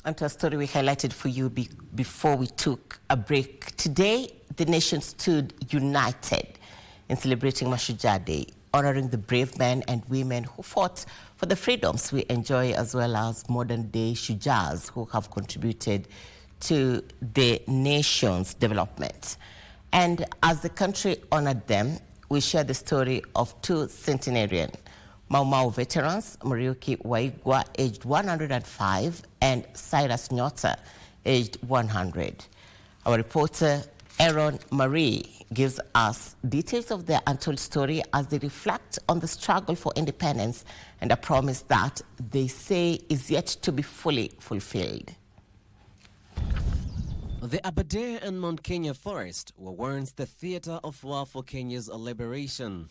And to a story we highlighted for you before we took a break. Today, the nation stood united in celebrating Mashujaa Day, honoring the brave men and women who fought for the freedoms we enjoy, as well as modern-day shujaas who have contributed to the nation's development. And as the country honored them, we share the story of two centenarian Mau Mau veterans, Muriuki Waigwa, aged 105, and Cyrus Nyota, aged 100. Our reporter, Aaron Marie, gives us details of their untold story as they reflect on the struggle for independence and a promise that they say is yet to be fully fulfilled. The Aberdare and Mount Kenya forest were once the theater of war for Kenya's liberation.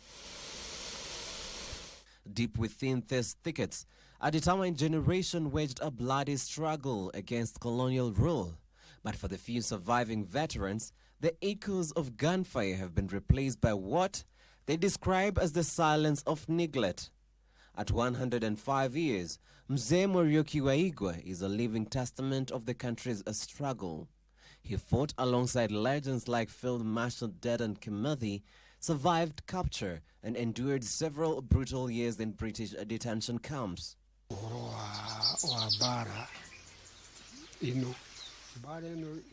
Deep within these thickets, a determined generation waged a bloody struggle against colonial rule. But for the few surviving veterans, the echoes of gunfire have been replaced by what they describe as the silence of neglect. At 105 years, Mzee Muriuki Waigwa is a living testament of the country's struggle. He fought alongside legends like Field Marshal Dedan Kimathi, survived capture, and endured several brutal years in British detention camps.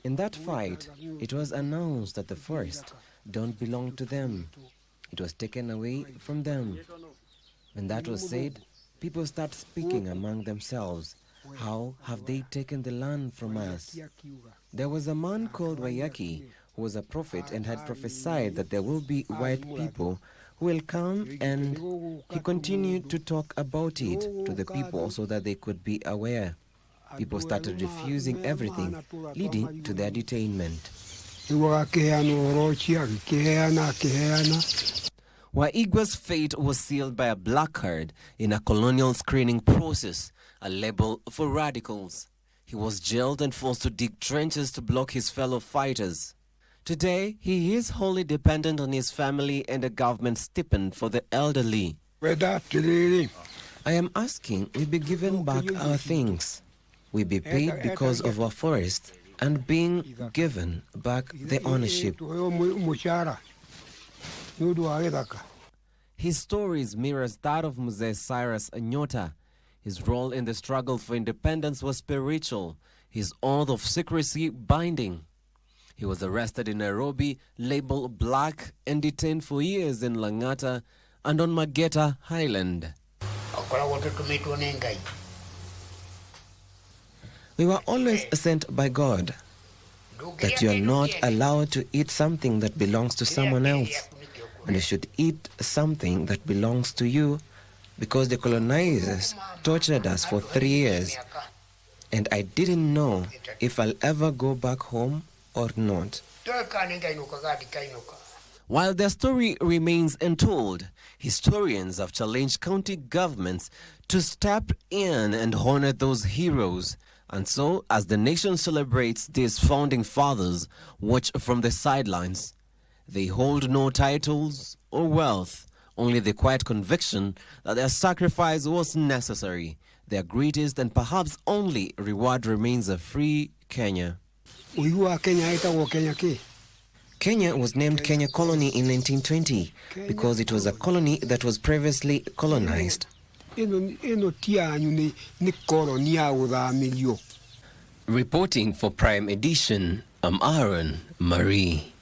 In that fight, it was announced that the forest don't belong to them. It was taken away from them. When that was said, people start speaking among themselves. How have they taken the land from us? There was a man called Waigwa who was a prophet and had prophesied that there will be white people who will come, and he continued to talk about it to the people so that they could be aware. People started refusing everything, leading to their detainment. Waigwa's fate was sealed by a black card in a colonial screening process, a label for radicals. He was jailed and forced to dig trenches to block his fellow fighters. Today, he is wholly dependent on his family and a government stipend for the elderly. I am asking we be given back our things. We be paid because of our forest and being given back the ownership. His stories mirrors that of Mzee Cyrus Nyota. His role in the struggle for independence was spiritual, his oath of secrecy binding. He was arrested in Nairobi, labeled black, and detained for years in Langata and on Mageta Highland. We were always sent by God that you are not allowed to eat something that belongs to someone else, and you should eat something that belongs to you, because the colonizers tortured us for 3 years, and I didn't know if I'll ever go back home or not. While their story remains untold, historians have challenged county governments to step in and honor those heroes. And so, as the nation celebrates these founding fathers, watch from the sidelines. They hold no titles or wealth, only the quiet conviction that their sacrifice was necessary. Their greatest and perhaps only reward remains a free Kenya. Kenya was named Kenya Colony in 1920 because it was a colony that was previously colonized. Reporting for Prime Edition, I'm Aaron Marie.